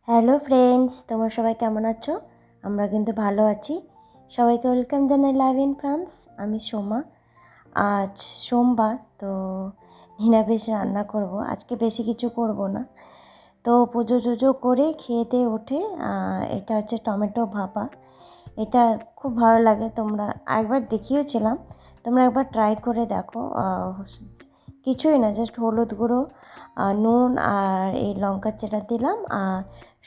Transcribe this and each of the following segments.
Hello friends, তোমরা সবাই কেমন আছো? আমরা কিন্তু ভালো আছি। সবাইকে ওয়েলকাম জানাই লাইভ ইন ফ্রান্স। আমি সোমা। আজ সোমবার, তো নিরামিষ রান্না করব। আজকে বেশি কিছু করব না। তো পুজো টুজো করে খেয়ে দিয়ে উঠে এটা হচ্ছে টমেটো ভাপা। এটা খুব ভালো লাগে। তোমরা একবার দেখিয়েছিলাম, তোমরা একবার ট্রাই করে দেখো। কিছুই না, জাস্ট হলুদ গুঁড়ো, নুন আর এই লঙ্কার চেটা দিলাম, আর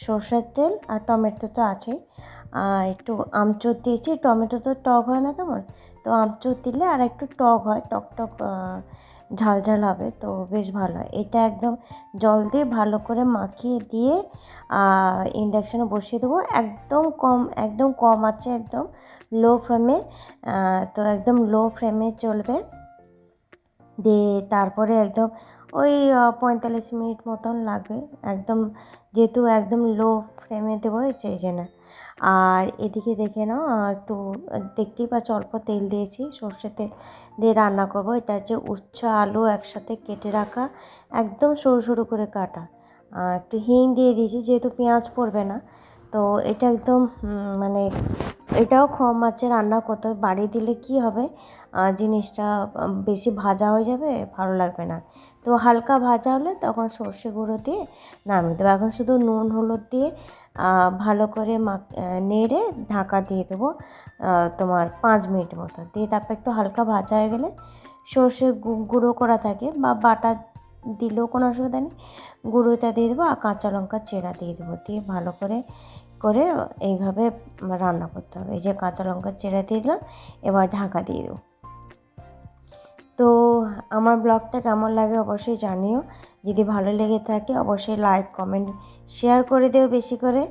সর্ষের তেল, আর টমেটো তো আছেই, আর একটু আমচুর দিয়েছি। টমেটো তো টক হয় না তেমন, তো আমচুর দিলে আর একটু টক হয়, টক টক ঝাল ঝাল হবে, তো বেশ ভালো হয়। এটা একদম জল দিয়ে ভালো করে মাখিয়ে দিয়ে ইন্ডাকশানে বসিয়ে দেবো। একদম কম আছে, একদম লো ফ্লেমে। তো একদম লো ফ্লেমে চলবে। দিয়ে তারপরে একদম ওই 45 মিনিট মতন লাগবে, একদম, যেহেতু একদম লো ফ্লেমে দেবো এই যে না। আর এদিকে দেখে নাও, একটু দেখতেই পাচ্ছ অল্প তেল দিয়েছি, সর্ষে তেল দিয়ে রান্না করব। এটা হচ্ছে উচ্ছে আলু একসাথে কেটে রাখা, একদম সরু সরু করে কাটা। একটু হিং দিয়ে দিয়েছি, যেহেতু পেঁয়াজ পড়বে না। তো এটা একদম মানে এটাও কম আঁচে রান্না করতে হবে। বাড়িয়ে দিলে কি হবে, জিনিসটা বেশি ভাজা হয়ে যাবে, ভালো লাগবে না। তো হালকা ভাজা হলে তখন সর্ষে গুঁড়ো দিয়ে নামিয়ে দেবো। এখন শুধু নুন হলুদ দিয়ে ভালো করে নেড়ে ঢাকা দিয়ে দেবো তোমার 5 মিনিট মতো। দিয়ে তারপর একটু হালকা ভাজা হয়ে গেলে সর্ষে গুঁড়ো করা থাকে বা বাটা দিলেও কোনো অসুবিধা নেই, গুঁড়োটা দিয়ে দেবো, আর কাঁচা লঙ্কা চেরা দিয়ে দেবো। দিয়ে ভালো করে করে এইভাবে রান্না করতে হবে। এই যে কাঁচা লঙ্কা চেরা দিয়ে দিলাম, এবার ঢাকা দিয়ে দেবো। তো আমার ব্লগটা কেমন লাগে অবশ্যই জানিও। যদি ভালো লেগে থাকে অবশ্যই লাইক কমেন্ট শেয়ার করে দিও বেশি করে।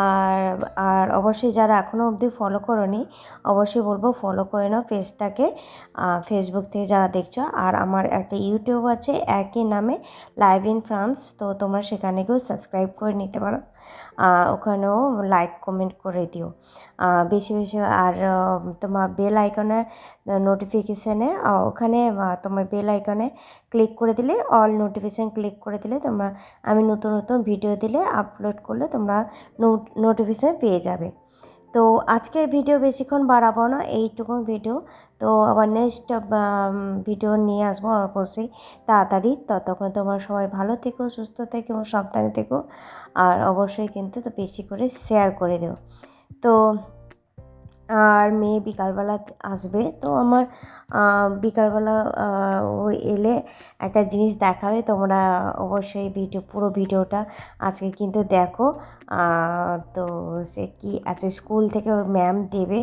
আর আর অবশ্যই যারা এখনও অবধি ফলো করোনি, অবশ্যই বলবো ফলো করে নাও পেজটাকে, ফেসবুক থেকে যারা দেখছো। আর আমার একটা ইউটিউব আছে একই নামে, লাইভ ইন ফ্রান্স। তো তোমরা সেখানে গিয়েও সাবস্ক্রাইব করে নিতে পারো, ওখানেও লাইক কমেন্ট করে দিও বেশি বেশি। আর তোমার বেল আইকনে নোটিফিকেশানে, ওখানে তোমার বেল আইকনে ক্লিক করে দিলে, অল নোটিফিকেশান ক্লিক করে দিলে তোমরা, আমি নতুন নতুন ভিডিও দিলে আপলোড করলে তোমরা নোটিফিকেশান পেয়ে যাবে। তো আজকের ভিডিও বেশিক্ষণ বাড়াবো না, এইটুকুন ভিডিও। তো আবার নেক্সট ভিডিও নিয়ে আসবো অবশ্যই তাড়াতাড়ি। ততক্ষণ তোমরা সবাই ভালো থেকো, সুস্থ থেকো এবং সাবধানে থেকো। আর অবশ্যই কিন্তু তো বেশি করে শেয়ার করে দিও। তো আর মেয়ে বিকালবেলা আসবে, তো আমার বিকালবেলা ও এলে একটা জিনিস দেখাবে। তোমরা অবশ্যই পুরো ভিডিওটা আজকে কিন্তু দেখো। তো সে কি আছে, স্কুল থেকে ওর ম্যাম দেবে।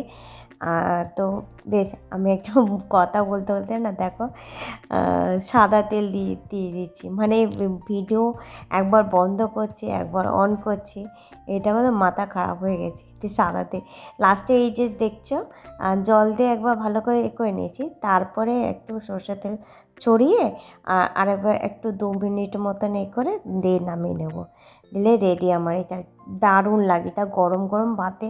তো বেশ, আমি একটা কথা বলতে বলতে না দেখো, সাদা তেল দিয়ে দিচ্ছি, মানে ভিডিও একবার বন্ধ করছি একবার অন করছি, এটা মানে মাথা খারাপ হয়ে গেছে। সাদা তেল লাস্টে এই যে দেখছো, জল দিয়ে একবার ভালো করে করে নিয়েছি, তারপরে একটু সর্ষের তেল ছড়িয়ে আরেকবার একটু 2 মিনিট মতন করে দিয়ে নামিয়ে নেব। দিলে রেডি আমার। এটা দারুণ লাগে। এটা গরম গরম ভাতে,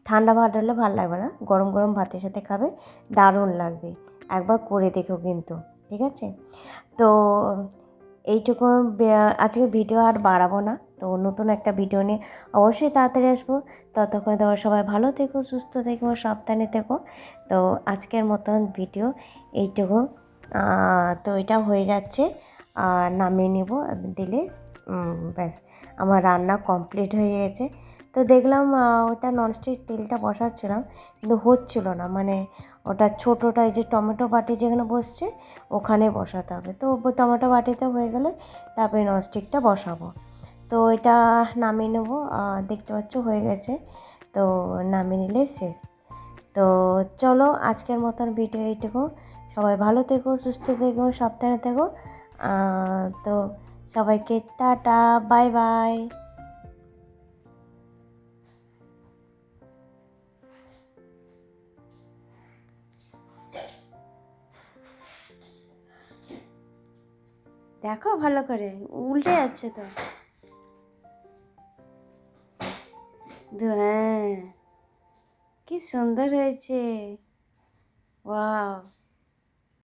ঠান্ডা ভাত হলে ভালো লাগবে না, গরম গরম ভাতের সাথে খাবে, দারুণ লাগবে। একবার করে দেখো কিন্তু, ঠিক আছে? তো এইটুকু, আজকে ভিডিও আর বাড়াবো না। তো নতুন একটা ভিডিও নিয়ে অবশ্যই তাড়াতাড়ি আসবো। ততক্ষণে তোমরা সবাই ভালো থেকো, সুস্থ থেকো, সাবধানে থেকো। তো আজকের মতন ভিডিও এইটুকু। তো এটা হয়ে যাচ্ছে, নামিয়ে নেব দিলে ব্যাস আমার রান্না কমপ্লিট হয়ে গেছে। তো দেখলাম ওটা ননস্টিক তেলটা বসাচ্ছিলাম, কিন্তু হচ্ছিল না, মানে ওটা ছোটোটা, এই যে টমেটো বাটি যেখানে বসছে ওখানে বসাতে হবে। তো টমেটো বাটিতে হয়ে গেলে তারপরে ননস্টিকটা বসাবো। তো এটা নামিয়ে নেব, দেখতে পাচ্ছ হয়ে গেছে। তো নামিয়ে নিলে শেষ। তো চলো আজকের মতন ভিডিও এইটুকু। সবাই ভালো থেকো, সুস্থ থেকো, সাবধানে থেকো। তো সবাইকে টাটা, বাই বাই। দেখো ভালো করে, উল্টে যাচ্ছে তো। হ্যাঁ, কি সুন্দর হয়েছে, ওয়াও।